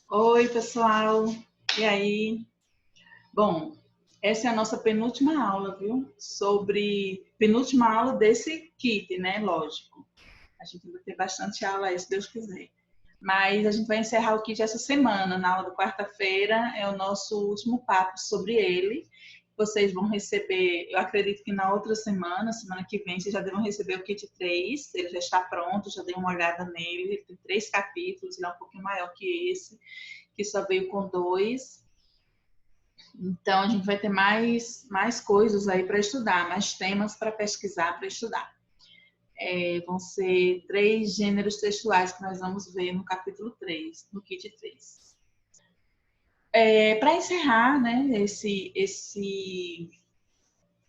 Oi, pessoal. E aí? Bom, essa é a nossa penúltima aula, viu? Penúltima aula desse kit, né? Lógico. A gente vai ter bastante aula aí, se Deus quiser. Mas a gente vai encerrar o kit essa semana. Na aula de quarta-feira é o nosso último papo sobre ele. Vocês vão receber, eu acredito que na outra semana que vem, vocês já devam receber o kit 3. Ele já está pronto, já dei uma olhada nele. Ele tem 3 capítulos, ele é um pouquinho maior que esse, que só veio com 2. Então, a gente vai ter mais coisas aí para estudar, mais temas para pesquisar, para estudar. Vão ser 3 gêneros textuais que nós vamos ver no capítulo 3, no kit 3. Para encerrar, né,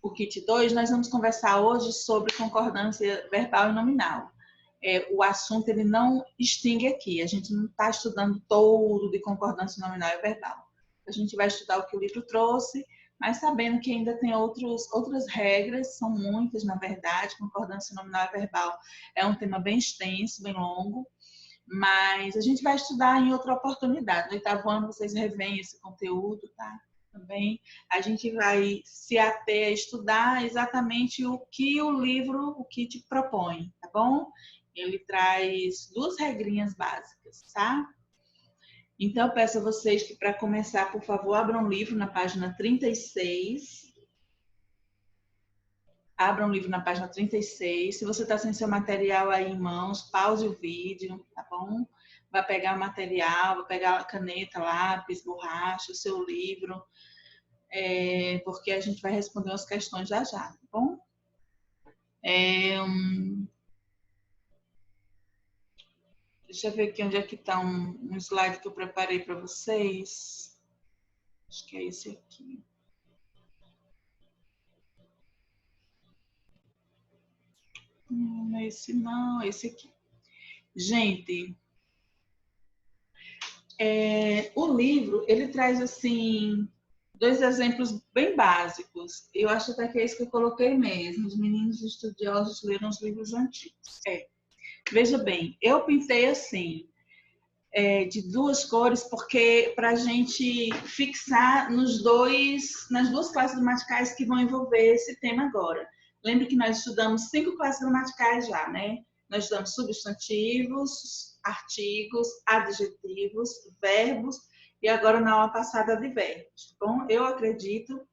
o kit 2, nós vamos conversar hoje sobre concordância verbal e nominal. O assunto ele não extingue aqui, a gente não está estudando todo de concordância nominal e verbal. A gente vai estudar o que o livro trouxe, mas sabendo que ainda tem outras regras, são muitas, na verdade. Concordância nominal e verbal é um tema bem extenso, bem longo, mas a gente vai estudar em outra oportunidade. No 8º ano vocês revêem esse conteúdo, tá? Também a gente vai se ater a estudar exatamente o que o livro, o que te propõe, tá bom? Ele traz 2 regrinhas básicas, tá? Então, eu peço a vocês que, para começar, por favor, abram um livro na página 36. Abram um livro na página 36. Se você está sem seu material aí em mãos, pause o vídeo, tá bom? Vai pegar o material, vai pegar a caneta, lápis, borracha, o seu livro, porque a gente vai responder umas questões já, tá bom? Deixa eu ver aqui onde é que está um slide que eu preparei para vocês. Acho que é esse aqui. Não é esse não, é esse aqui. Gente, o livro, ele traz, assim, 2 exemplos bem básicos. Eu acho até que é isso que eu coloquei mesmo. Os meninos estudiosos leram os livros antigos. Veja bem, eu pintei assim, de 2 cores, porque para a gente fixar nas 2 classes gramaticais que vão envolver esse tema agora. Lembre que nós estudamos 5 classes gramaticais já, né? Nós estudamos substantivos, artigos, adjetivos, verbos e agora na aula passada advérbios. Bom, eu acredito,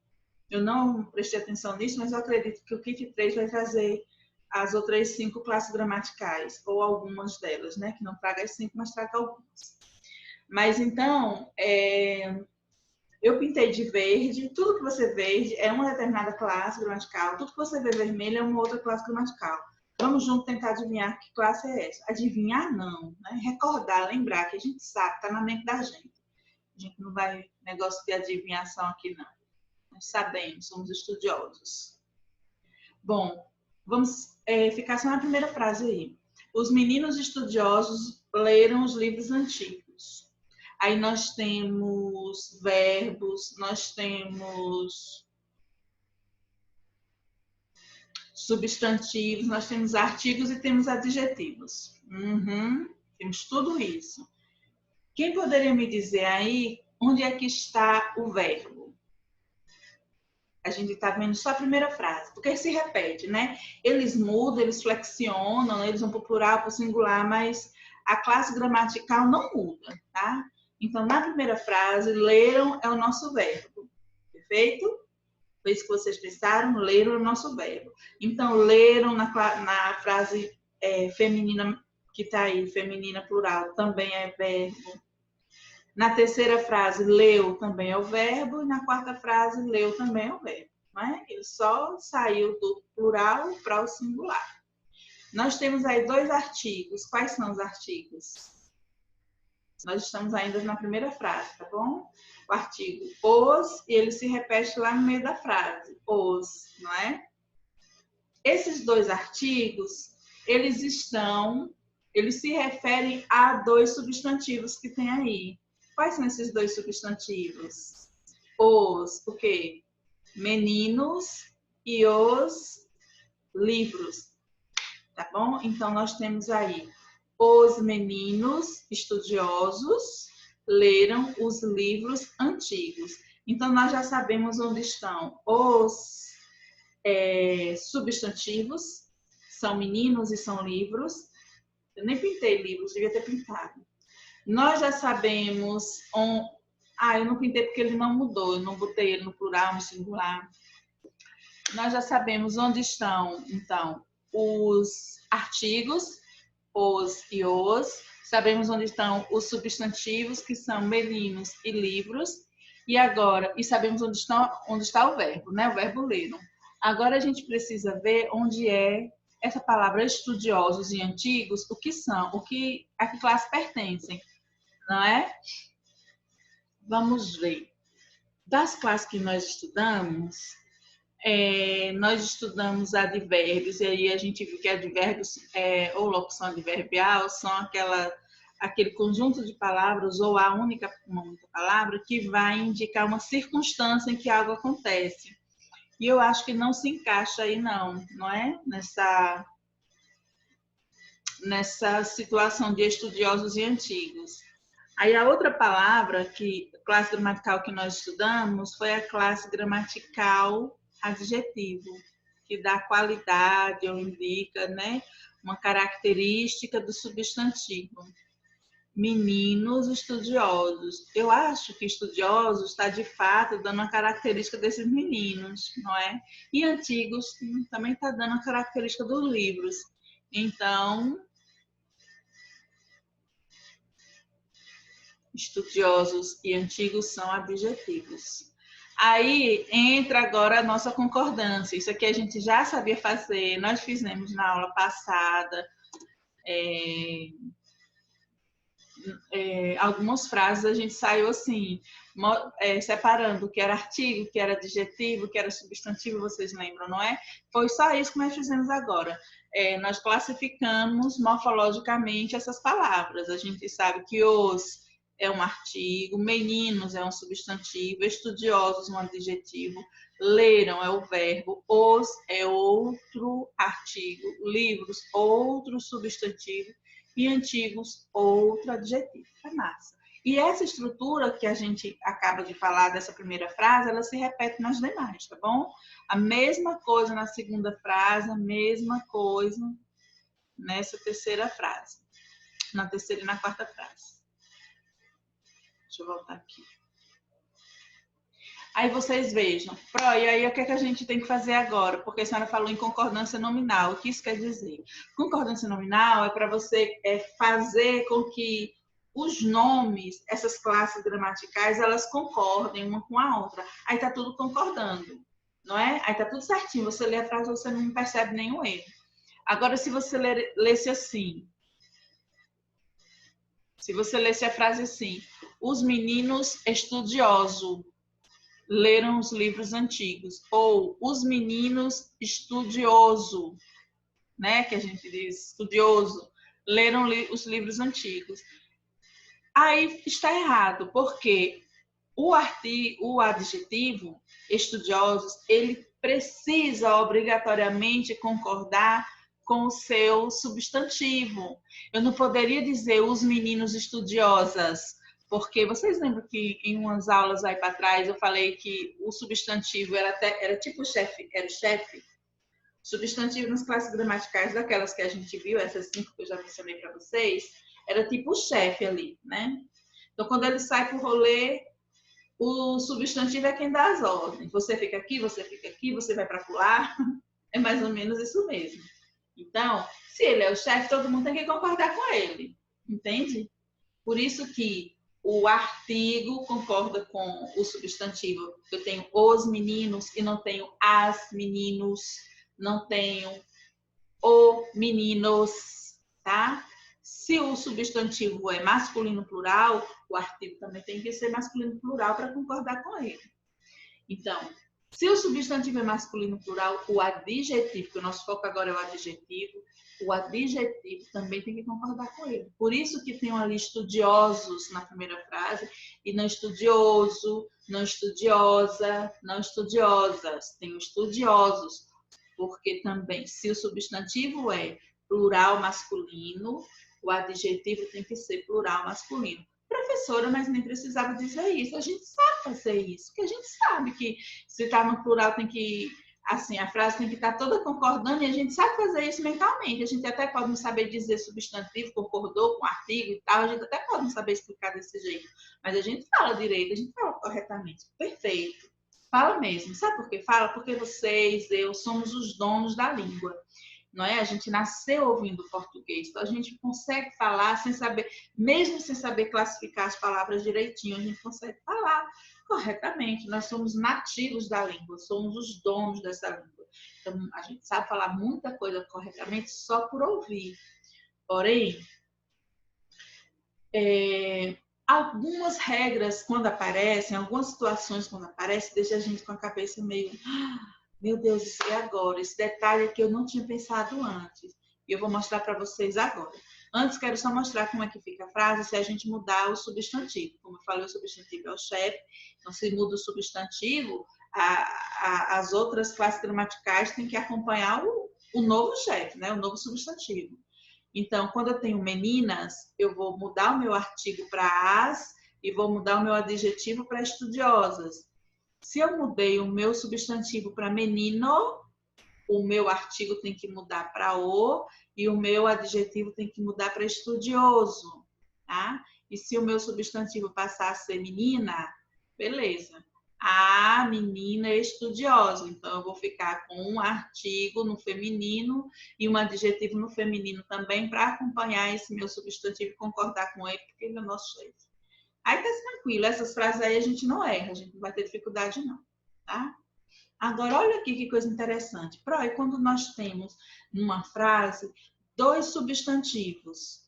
eu não prestei atenção nisso, mas eu acredito que o kit 3 vai trazer as outras 5 classes gramaticais, ou algumas delas, né? Que não traga as 5, mas traga algumas. Mas então, eu pintei de verde, tudo que você vê é uma determinada classe gramatical, tudo que você vê vermelho é uma outra classe gramatical. Vamos juntos tentar adivinhar que classe é essa. Adivinhar não, né? Recordar, lembrar que a gente sabe, está na mente da gente. A gente não vai negócio de adivinhação aqui não. Nós sabemos, somos estudiosos. Bom, vamos ficar só na primeira frase aí. Os meninos estudiosos leram os livros antigos. Aí nós temos verbos, nós temos substantivos, nós temos artigos e temos adjetivos. Temos tudo isso. Quem poderia me dizer aí onde é que está o verbo? A gente está vendo só a primeira frase, porque se repete, né? Eles mudam, eles flexionam, eles vão para o plural, para o singular, mas a classe gramatical não muda, tá? Então, na primeira frase, leram é o nosso verbo, perfeito? Foi isso que vocês pensaram? Leram é o nosso verbo. Então, leram na frase feminina que está aí, feminina plural, também é verbo. Na terceira frase, leu também é o verbo, e na quarta frase, leu também é o verbo. Não é? Ele só saiu do plural para o singular. Nós temos aí 2 artigos. Quais são os artigos? Nós estamos ainda na primeira frase, tá bom? O artigo os, e ele se repete lá no meio da frase. Os, não é? Esses 2 artigos, eles se referem a 2 substantivos que tem aí. Quais são esses 2 substantivos? Os, o quê? Meninos e os livros, tá bom? Então, nós temos aí os meninos estudiosos leram os livros antigos. Então, nós já sabemos onde estão os substantivos, são meninos e são livros. Eu nem pintei livros, devia ter pintado. Nós já sabemos eu não pintei porque ele não mudou, eu não botei ele no plural, no singular. Nós já sabemos onde estão, então, os artigos, os e os. Sabemos onde estão os substantivos, que são meninos e livros. E sabemos onde está o verbo, né? O verbo leram. Agora a gente precisa ver onde é essa palavra estudiosos e antigos, o que são, a que classe pertencem, não é? Vamos ver. Das classes que nós estudamos advérbios, e aí a gente viu que advérbios ou locução adverbial são aquele conjunto de palavras ou uma única palavra que vai indicar uma circunstância em que algo acontece. E eu acho que não se encaixa aí não é? Nessa situação de estudiosos e antigos. Aí a outra palavra, classe gramatical que nós estudamos, foi a classe gramatical adjetivo, que dá qualidade ou indica, né, uma característica do substantivo. Meninos estudiosos. Eu acho que estudiosos está, de fato, dando uma característica desses meninos, não é? E antigos também está dando a característica dos livros. Então, estudiosos e antigos são adjetivos. Aí entra agora a nossa concordância. Isso aqui a gente já sabia fazer, nós fizemos na aula passada. Algumas frases a gente saiu assim, separando o que era artigo, o que era adjetivo, o que era substantivo, vocês lembram, não é? Foi só isso que nós fizemos agora. Nós classificamos morfologicamente essas palavras. A gente sabe que os é um artigo, meninos é um substantivo, estudiosos um adjetivo, leram é o verbo, os é outro artigo, livros outro substantivo e antigos outro adjetivo. É massa. E essa estrutura que a gente acaba de falar dessa primeira frase, ela se repete nas demais, tá bom? A mesma coisa na segunda frase, a mesma coisa nessa terceira frase, na terceira e na quarta frase. Deixa eu voltar aqui. Aí vocês vejam. E aí o que a gente tem que fazer agora? Porque a senhora falou em concordância nominal. O que isso quer dizer? Concordância nominal é para você fazer com que os nomes, essas classes gramaticais, elas concordem uma com a outra. Aí tá tudo concordando, não é? Aí tá tudo certinho. Você lê a frase, você não percebe nenhum erro. Agora, se você lesse assim, se você lesse a frase assim, os meninos estudiosos leram os livros antigos, ou os meninos estudioso, né, que a gente diz estudioso, leram os livros antigos. Aí está errado, porque o adjetivo estudiosos, ele precisa obrigatoriamente concordar com o seu substantivo. Eu não poderia dizer os meninos estudiosas, porque vocês lembram que em umas aulas aí para trás eu falei que o substantivo era tipo o chefe, era o chefe. Substantivo nas classes gramaticais daquelas que a gente viu, essas 5 que eu já mencionei para vocês, era tipo o chefe ali, né? Então, quando ele sai para o rolê, o substantivo é quem dá as ordens. Você fica aqui, você vai para pular. É mais ou menos isso mesmo. Então, se ele é o chefe, todo mundo tem que concordar com ele. Entende? Por isso que o artigo concorda com o substantivo. Eu tenho os meninos e não tenho as meninos, não tenho o meninos, tá? Se o substantivo é masculino plural, o artigo também tem que ser masculino plural para concordar com ele. Então, se o substantivo é masculino plural, o adjetivo, que o nosso foco agora é o adjetivo também tem que concordar com ele. Por isso que tem ali estudiosos na primeira frase, e não estudioso, não estudiosa, não estudiosas. Tem estudiosos, porque também, se o substantivo é plural masculino, o adjetivo tem que ser plural masculino. professora, mas nem precisava dizer isso. A gente sabe fazer isso, porque a gente sabe que se está no plural tem que, assim, a frase tem que estar toda concordando e a gente sabe fazer isso mentalmente. A gente até pode não saber dizer substantivo, concordou com artigo e tal, a gente até pode não saber explicar desse jeito, mas a gente fala direito, a gente fala corretamente. Perfeito. Fala mesmo. Sabe por que fala? Porque vocês, eu, somos os donos da língua. Não é? A gente nasceu ouvindo português, então a gente consegue falar sem saber, mesmo sem saber classificar as palavras direitinho, a gente consegue falar corretamente. Nós somos nativos da língua, somos os donos dessa língua. Então, a gente sabe falar muita coisa corretamente só por ouvir. Porém, algumas regras, quando aparecem, algumas situações, quando aparecem, deixa a gente com a cabeça meio... Meu Deus, isso é agora. Esse detalhe é que eu não tinha pensado antes. E eu vou mostrar para vocês agora. Antes, quero só mostrar como é que fica a frase se a gente mudar o substantivo. Como eu falei, o substantivo é o chefe. Então, se muda o substantivo, as outras classes gramaticais têm que acompanhar o novo chefe, né? O novo substantivo. Então, quando eu tenho meninas, eu vou mudar o meu artigo para as e vou mudar o meu adjetivo para estudiosas. Se eu mudei o meu substantivo para menino, o meu artigo tem que mudar para o e o meu adjetivo tem que mudar para estudioso, tá? E se o meu substantivo passar a ser menina, beleza. A menina é estudiosa, então eu vou ficar com um artigo no feminino e um adjetivo no feminino também para acompanhar esse meu substantivo e concordar com ele, porque ele é o nosso chefe. Aí tá tranquilo, essas frases aí a gente não erra, a gente não vai ter dificuldade não, tá? Agora, olha aqui que coisa interessante. E quando nós temos numa frase 2 substantivos,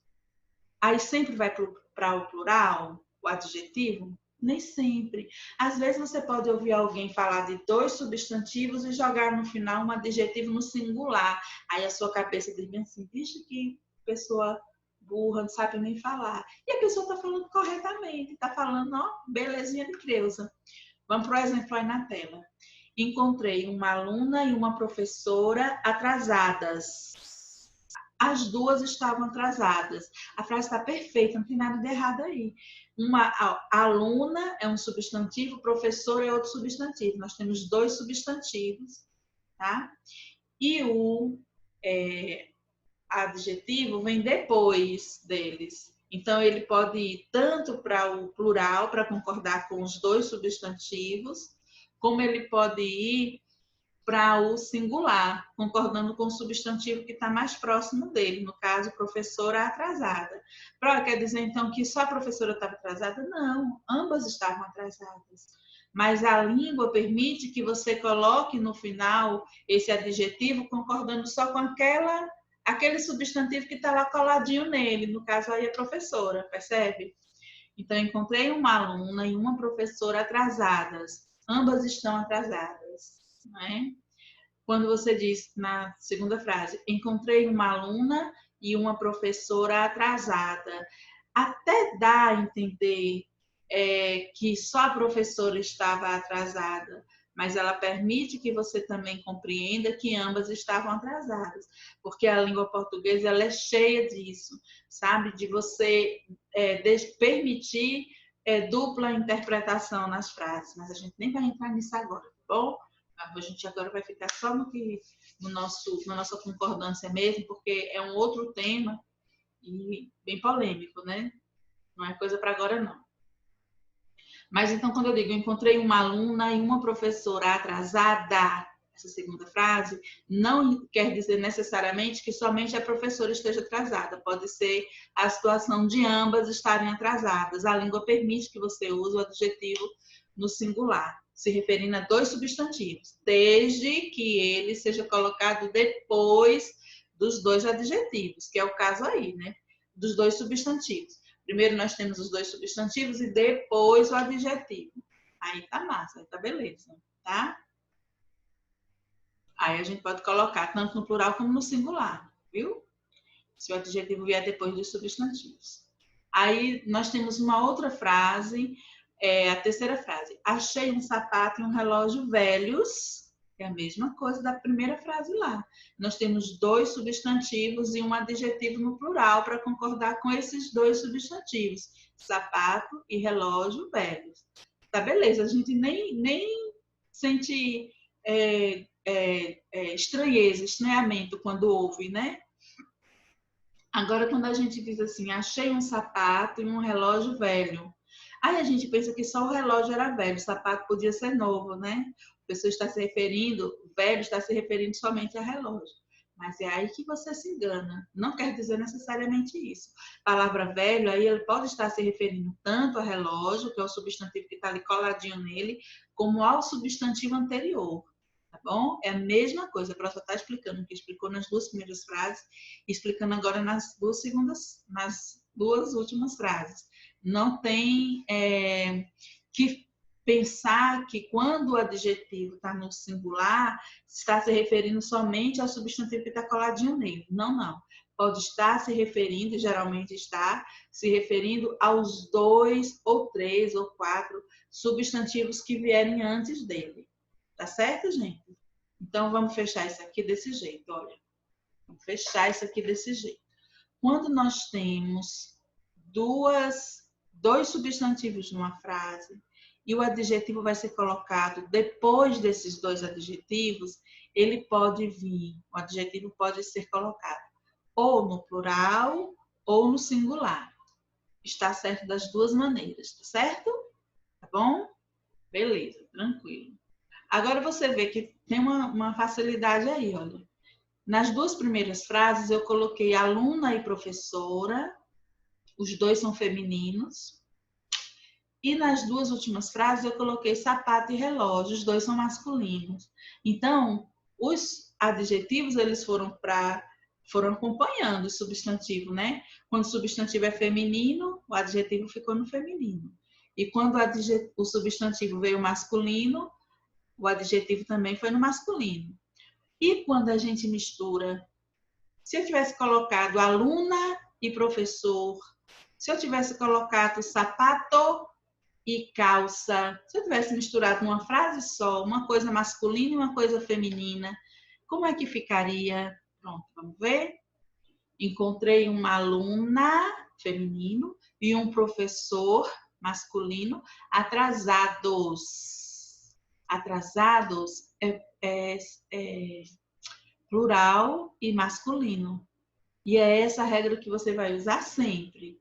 aí sempre vai para o plural, o adjetivo? Nem sempre. Às vezes você pode ouvir alguém falar de 2 substantivos e jogar no final um adjetivo no singular. Aí a sua cabeça diz bem assim, vixe, que pessoa burra, não sabe nem falar. E a pessoa está falando corretamente, está falando, ó, belezinha de Creuza. Vamos para o exemplo aí na tela. Encontrei uma aluna e uma professora atrasadas. As duas estavam atrasadas. A frase está perfeita, não tem nada de errado aí. Uma aluna é um substantivo, professor é outro substantivo. Nós temos 2 substantivos, tá? E o adjetivo vem depois deles. Então, ele pode ir tanto para o plural, para concordar com os 2 substantivos, como ele pode ir para o singular, concordando com o substantivo que está mais próximo dele, no caso, professora atrasada. Quer dizer, então, que só a professora estava atrasada? Não, ambas estavam atrasadas. Mas a língua permite que você coloque no final esse adjetivo concordando só com aquele substantivo que está lá coladinho nele, no caso aí a professora, percebe? Então, encontrei uma aluna e uma professora atrasadas. Ambas estão atrasadas, não é? Quando você diz na segunda frase, encontrei uma aluna e uma professora atrasada, até dá a entender que só a professora estava atrasada, mas ela permite que você também compreenda que ambas estavam atrasadas, porque a língua portuguesa ela é cheia disso, sabe? De você permitir dupla interpretação nas frases, mas a gente nem vai entrar nisso agora, tá bom? A gente agora vai ficar só na nossa concordância mesmo, porque é um outro tema e bem polêmico, né? Não é coisa para agora, não. Mas então, quando eu digo encontrei uma aluna e uma professora atrasada, essa segunda frase, não quer dizer necessariamente que somente a professora esteja atrasada. Pode ser a situação de ambas estarem atrasadas. A língua permite que você use o adjetivo no singular, se referindo a 2 substantivos, desde que ele seja colocado depois dos 2 adjetivos, que é o caso aí, né? Dos 2 substantivos. Primeiro nós temos os 2 substantivos e depois o adjetivo. Aí tá massa, aí tá beleza, tá? Aí a gente pode colocar tanto no plural como no singular, viu? Se o adjetivo vier depois dos substantivos. Aí nós temos uma outra frase, a terceira frase. Achei um sapato e um relógio velhos. É a mesma coisa da primeira frase lá. Nós temos 2 substantivos e um adjetivo no plural para concordar com esses 2 substantivos. sapato e relógio velhos. Tá, beleza, a gente nem sente estranheza, estranhamento quando ouve, né? Agora, quando a gente diz assim, achei um sapato e um relógio velho. Aí a gente pensa que só o relógio era velho, o sapato podia ser novo, né? A pessoa está se referindo, o velho está se referindo somente a relógio. Mas é aí que você se engana. Não quer dizer necessariamente isso. A palavra velho, aí ele pode estar se referindo tanto a relógio, que é o substantivo que está ali coladinho nele, como ao substantivo anterior. Tá bom? É a mesma coisa, a professora está explicando o que explicou nas duas primeiras frases, explicando agora nas duas últimas frases. Não tem que pensar que quando o adjetivo está no singular, está se referindo somente ao substantivo que está coladinho nele. Não, não. Pode estar se referindo, e geralmente está, se referindo aos 2 ou 3 ou 4 substantivos que vierem antes dele. Tá certo, gente? Então, vamos fechar isso aqui desse jeito, olha. Vamos fechar isso aqui desse jeito. Quando nós temos dois substantivos numa frase e o adjetivo vai ser colocado depois desses dois adjetivos, ele pode vir, o adjetivo pode ser colocado ou no plural ou no singular. Está certo das duas maneiras, tá certo? Tá bom? Beleza, tranquilo. Agora você vê que tem uma facilidade aí, olha. Nas duas primeiras frases eu coloquei aluna e professora, os dois são femininos. E nas duas últimas frases eu coloquei sapato e relógio, os dois são masculinos. Então, os adjetivos eles foram acompanhando o substantivo, né? Quando o substantivo é feminino, o adjetivo ficou no feminino. E quando o substantivo veio masculino, o adjetivo também foi no masculino. E quando a gente mistura, se eu tivesse colocado aluna e professor, se eu tivesse colocado sapato e calça, se eu tivesse misturado numa frase só, uma coisa masculina e uma coisa feminina, como é que ficaria? Pronto, vamos ver? Encontrei uma aluna feminino e um professor masculino atrasados. Atrasados é plural e masculino. E é essa regra que você vai usar sempre.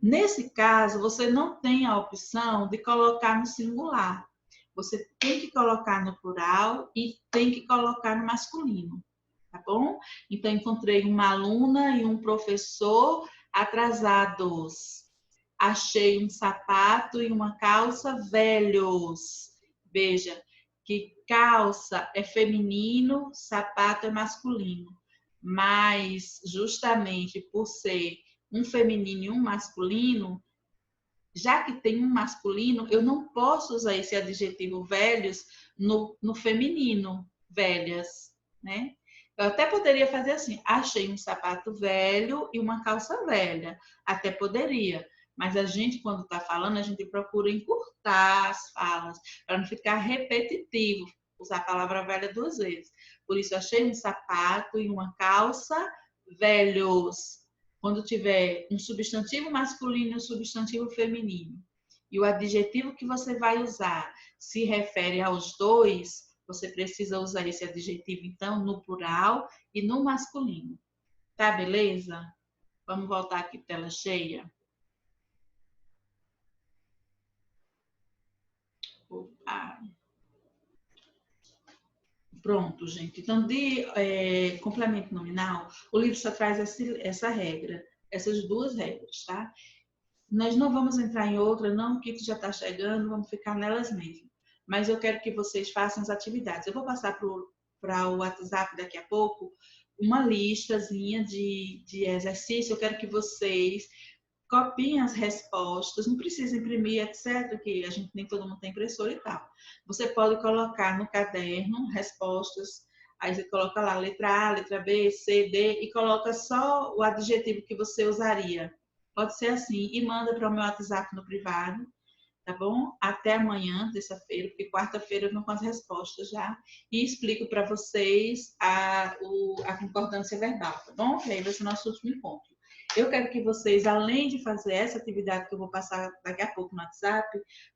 Nesse caso, você não tem a opção de colocar no singular. Você tem que colocar no plural e tem que colocar no masculino, tá bom? Então, encontrei uma aluna e um professor atrasados. Achei um sapato e uma calça velhos. Veja que calça é feminino, sapato é masculino. Mas, justamente por ser um feminino e um masculino, já que tem um masculino, eu não posso usar esse adjetivo velhos no feminino, velhas, né? Eu até poderia fazer assim, achei um sapato velho e uma calça velha. Até poderia. Mas a gente, quando está falando, a gente procura encurtar as falas, para não ficar repetitivo, usar a palavra velha duas vezes. Por isso, achei um sapato e uma calça velhos. Quando tiver um substantivo masculino e um substantivo feminino, e o adjetivo que você vai usar se refere aos dois, você precisa usar esse adjetivo, então, no plural e no masculino. Tá, beleza? Vamos voltar aqui, tela cheia. Opa. Pronto, gente. Então, de complemento nominal, o livro só traz essa regra, essas duas regras, tá? Nós não vamos entrar em outra, não, o kit já está chegando, vamos ficar nelas mesmo. Mas eu quero que vocês façam as atividades. Eu vou passar para o WhatsApp daqui a pouco uma listazinha de exercício. Eu quero que vocês copiem as respostas, não precisa imprimir, etc., que a gente nem todo mundo tem impressora e tal. Você pode colocar no caderno respostas, aí você coloca lá letra A, letra B, C, D e coloca só o adjetivo que você usaria. Pode ser assim, e manda para o meu WhatsApp no privado, tá bom? Até amanhã, terça-feira, porque quarta-feira eu venho com as respostas já e explico para vocês a concordância verbal, tá bom? Que aí vai ser o nosso último encontro. Eu quero que vocês, além de fazer essa atividade que eu vou passar daqui a pouco no WhatsApp,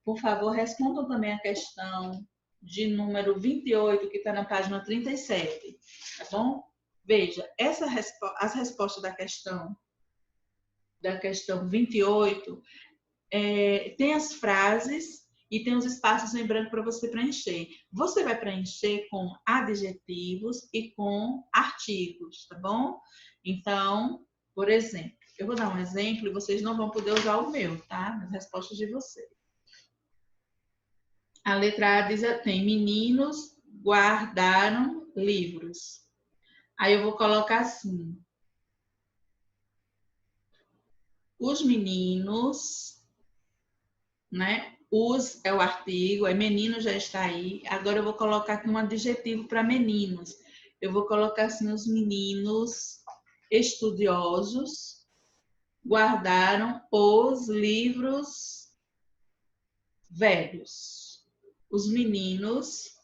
por favor, respondam também a questão de número 28, que está na página 37, tá bom? Veja, as respostas da questão 28, tem as frases e tem os espaços em branco para você preencher. Você vai preencher com adjetivos e com artigos, tá bom? Então, por exemplo, eu vou dar um exemplo e vocês não vão poder usar o meu, tá? Nas respostas de vocês. A letra A diz, tem meninos guardaram livros. Aí eu vou colocar assim. Os meninos, né? Os é o artigo, menino já está aí. Agora eu vou colocar aqui um adjetivo para meninos. Eu vou colocar assim, os meninos estudiosos guardaram os livros velhos. Os meninos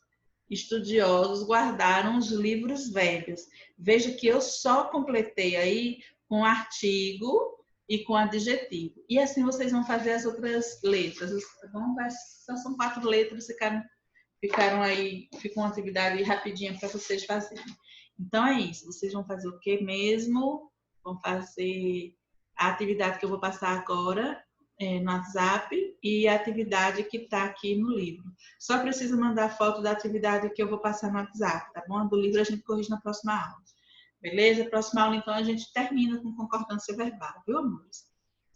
estudiosos guardaram os livros velhos. Veja que eu só completei aí com artigo e com adjetivo. E assim vocês vão fazer as outras letras. Só são 4 letras, ficaram aí, ficou uma atividade rapidinha para vocês fazerem. Então é isso, vocês vão fazer o que mesmo? Vão fazer a atividade que eu vou passar agora no WhatsApp e a atividade que está aqui no livro. Só preciso mandar foto da atividade que eu vou passar no WhatsApp, tá bom? Do livro a gente corrige na próxima aula. Beleza? Próxima aula, então, a gente termina com concordância verbal, viu, amores?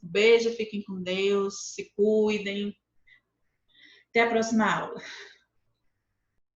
Um beijo, fiquem com Deus, se cuidem. Até a próxima aula.